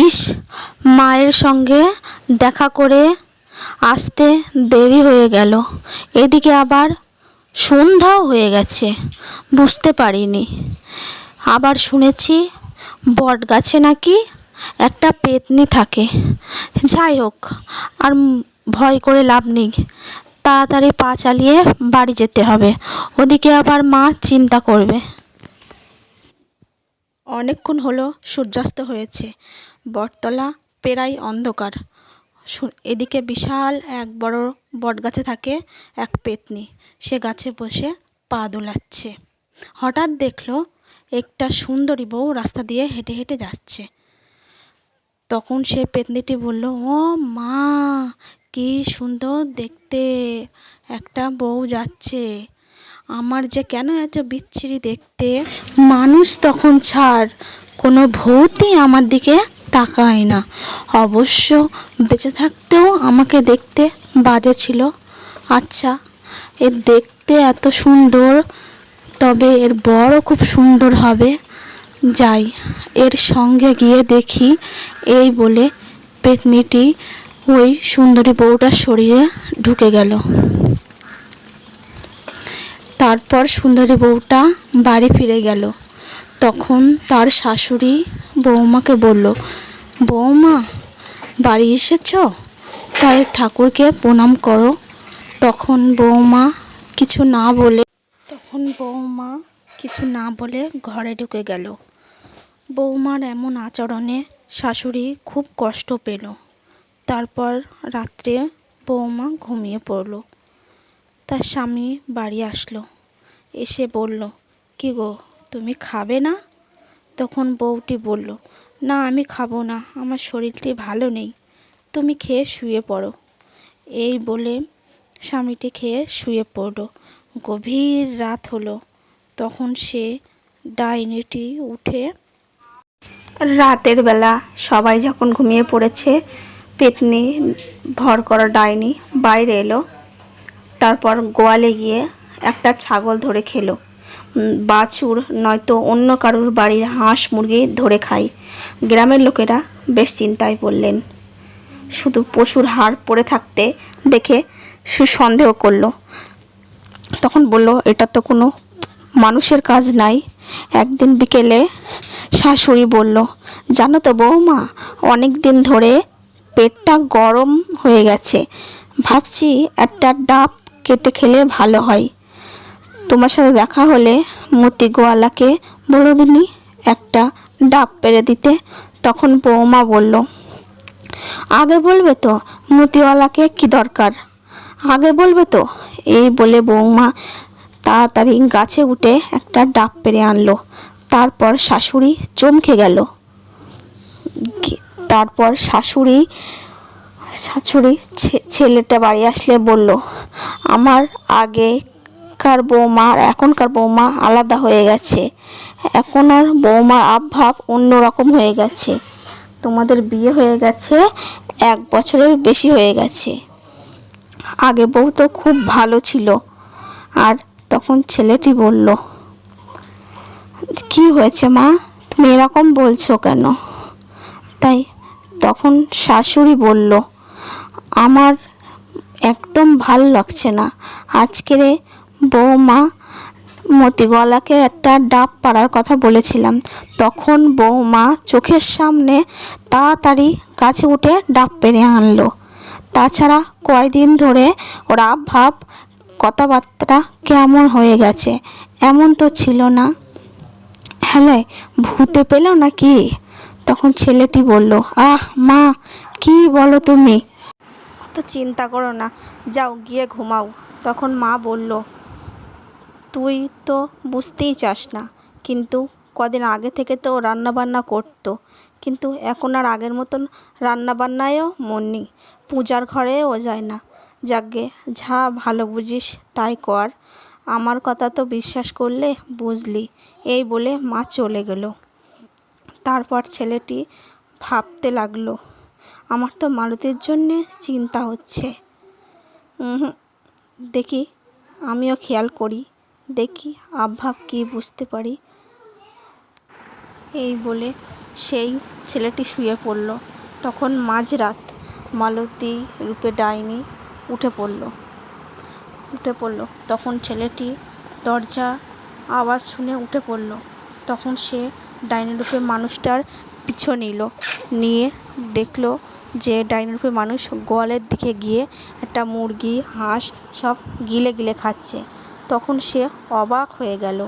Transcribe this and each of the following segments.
ইস, মায়ের সঙ্গে দেখা করে আসতে দেরি হয়ে গেল। এদিকে আবার সন্ধ্যাও হয়ে গেছে, বুঝতে পারিনি। আবার শুনেছি বটগাছে নাকি একটা পেতনি থাকে। যাই হোক, আর ভয় করে লাভ নেই, তাড়াতাড়ি পা চালিয়ে বাড়ি যেতে হবে, ওদিকে আবার মা চিন্তা করবে। অনেকক্ষণ হলো সূর্যাস্ত হয়েছে, বটতলা প্রায় অন্ধকার। এদিকে বিশাল এক বড় বটগাছে থাকে এক পেতনি, সে গাছে বসে পা দোলাচ্ছে। হঠাৎ দেখলো একটা সুন্দরী বউ রাস্তা দিয়ে হেঁটে হেঁটে যাচ্ছে। তখন সে পেতনিটি বলল, ও মা, কি সুন্দর দেখতে, একটা বউ যাচ্ছে, আমার যে কেন এত বিচ্ছিরি দেখতে। মানুষ তখন ছাড়, কোনো ভূতই আমার দিকে তাকায় না। অবশ্য বেঁচে থাকতেও আমাকে দেখতে বাজে ছিল। আচ্ছা, এর দেখতে এত সুন্দর, তবে এর বরও খুব সুন্দর হবে। যাই, এর সঙ্গে গিয়ে দেখি। এই বলে পেতনিটি ওই সুন্দরী বউটার শরীরে ঢুকে গেল। তারপর সুন্দরী বউটা বাড়ি ফিরে গেল। তখন তার শাশুড়ি বৌমাকে বলল, বৌমা, বাড়ি এসেছ? তাই ঠাকুরকে প্রণাম করো। তখন বৌমা কিছু না বলে ঘরে ঢুকে গেল। বৌমার এমন আচরণে শাশুড়ি খুব কষ্ট পেল। তারপর রাত্রে বৌমা ঘুমিয়ে পড়ল। তার স্বামী বাড়ি আসলো, এসে বলল, কি গো, তুমি খাবে না? তখন বউটি বলল, না, আমি খাবো না, আমার শরীরটি ভালো নেই, তুমি খেয়ে শুয়ে পড়ো। এই বলে স্বামীটি খেয়ে শুয়ে পড়ল। গভীর রাত হলো। তখন সে ডাইনিটি উঠে, রাতের বেলা সবাই যখন ঘুমিয়ে পড়েছে, পেতনি ভর করা ডাইনি বাইরে এলো। তারপর গোয়ালে গিয়ে একটা ছাগল ধরে খেলো। বাছুর নয়তো অন্য কারুর বাড়ির হাঁস মুরগি ধরে খায়। গ্রামের লোকেরা বেশ চিন্তায় পড়লেন। শুধু পশুর হাড় পড়ে থাকতে দেখে সন্দেহ করলো। তখন বলল, এটা তো কোনো মানুষের কাজ নাই। একদিন বিকেলে শাশুড়ি বলল, জানো তো বৌমা, অনেক দিন ধরে পেটটা গরম হয়ে গেছে, ভাবছি একটা ডাব কেটে খেলে ভালো হয়। তোমার সাথে দেখা হলে মতি গোয়ালাকে বলে দিনি একটা ডাব পেড়ে দিতে। তখন বৌমা বলল, আগে বলবে তো মতিওয়ালাকে কি দরকার, আগে বলবে তো। এই বলে বৌমা তাড়াতাড়ি গাছে উঠে একটা ডাব পেড়ে আনলো। তারপর শাশুড়ি চমকে গেল। তারপর শাশুড়ি ছেলেটা বাড়ি আসলে বলল, আমার আগেকার বৌমা আর এখনকার বৌমা আলাদা হয়ে গেছে, এখন আর বৌমার আবভাব অন্যরকম হয়ে গেছে। তোমাদের বিয়ে হয়ে গেছে 1 বছরের বেশি হয়ে গেছে, আগে বউ তো খুব ভালো ছিল। আর তখন ছেলেটি বলল, কি হয়েছে মা, তুমি এরকম বলছো কেন? তাই তখন শাশুড়ি বলল, আমার একদম ভালো লাগছে না। আজকের বৌমা মতিগলাকে একটা ডাব পাড়ার কথা বলেছিলাম, তখন বৌমা চোখের সামনে তাড়াতাড়ি গাছে উঠে ডাব পেড়ে আনলো। তাছাড়া কয়দিন ধরে ওর ভাব কথাবার্তা কেমন হয়ে গেছে, এমন তো ছিল না। হ্যাঁ, ভূতে পেল নাকি? তখন ছেলেটি বলল, আহ মা, কি বলো তুমি? অত চিন্তা করো না, যাও গিয়ে ঘুমাও। তখন মা বলল, তুই তো বুঝতেই চাস না, কিন্তু কদিন আগে থেকে তো রান্নাবান্না করতো, কিন্তু এখন আর আগের মতন রান্নাবান্নায়ও মন নেই, পূজার ঘরেও যায় না। যাকগে, যা ভালো বুঝিস তাই কর, আমার কথা তো বিশ্বাস করলে বুঝলি। এই বলে মা চলে গেল। তারপর ছেলেটি ভাবতে লাগলো, আমার তো মালতীর জন্যে চিন্তা হচ্ছে। দেখি আমিও খেয়াল করি, দেখি আবভাব কি বুঝতে পারি। এই বলে সেই ছেলেটি শুয়ে পড়ল। তখন মাঝরাত মালতী রূপে ডাইনি উঠে পড়ল। তখন ছেলেটি দরজা আওয়াজ শুনে উঠে পড়ল। তখন সে ডাইনি রূপে মানুষটার পিছু নিয়ে দেখল যে ডাইনি রূপে মানুষ গোয়ালের দিকে গিয়ে একটা মুরগি, হাঁস সব গিলে গিলে খাচ্ছে। তখন সে অবাক হয়ে গেল।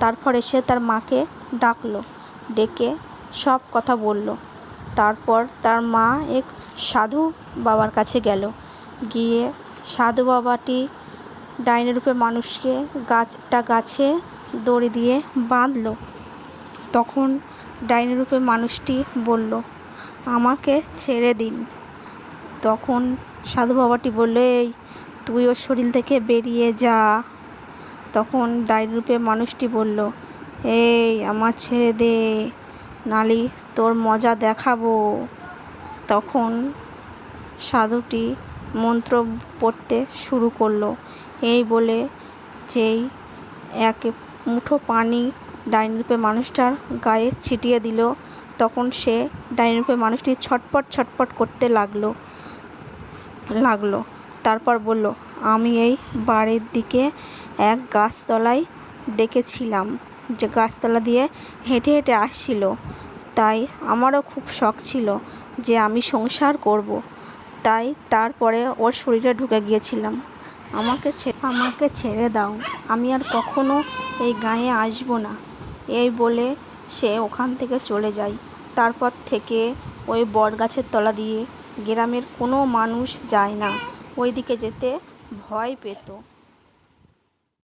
তারপরে সে তার মাকে ডাকলো, ডেকে সব কথা বলল। তারপর তার মা এক সাধু বাবার কাছে গেল। গিয়ে সাধু বাবাটি ডাইনি রূপে মানুষকে গাছে দড়ি দিয়ে বাঁধল। তখন ডাইনি রূপে মানুষটি বলল, আমাকে ছেড়ে দিন। তখন সাধু বাবাটি বলল, এই তুই ওর শরীর থেকে বেরিয়ে যা। তখন ডাইনি রূপে মানুষটি বলল, এই আমার ছেড়ে দে, নালি তোর মজা দেখাবো। তখন সাধুটি মন্ত্র পড়তে শুরু করলো। এই বলে যেই এক মুঠো পানি ডাইনি রূপে মানুষটার গায়ে ছিটিয়ে দিল, তখন সে ডাইনি রূপে মানুষটি ছটপট ছটপট করতে লাগলো। তারপর বলল, আমি এই বাড়ির দিকে এক গাছতলায় দেখেছিলাম যে গাছতলা দিয়ে হেঁটে হেঁটে আসছিল। তাই আমারও খুব শখ ছিল যে আমি সংসার করব। তাই তারপরে ওর শরীরে ঢুকে গিয়েছিলাম। আমাকে ছেড়ে দাও, আমি আর কখনো এই গাঁয়ে আসবো না। এই বলে সে ওখান থেকে চলে যায়। তারপর থেকে ওই বটগাছের তলা দিয়ে গ্রামের কোনো মানুষ যায় না, ওই দিকে যেতে ভয় পেত।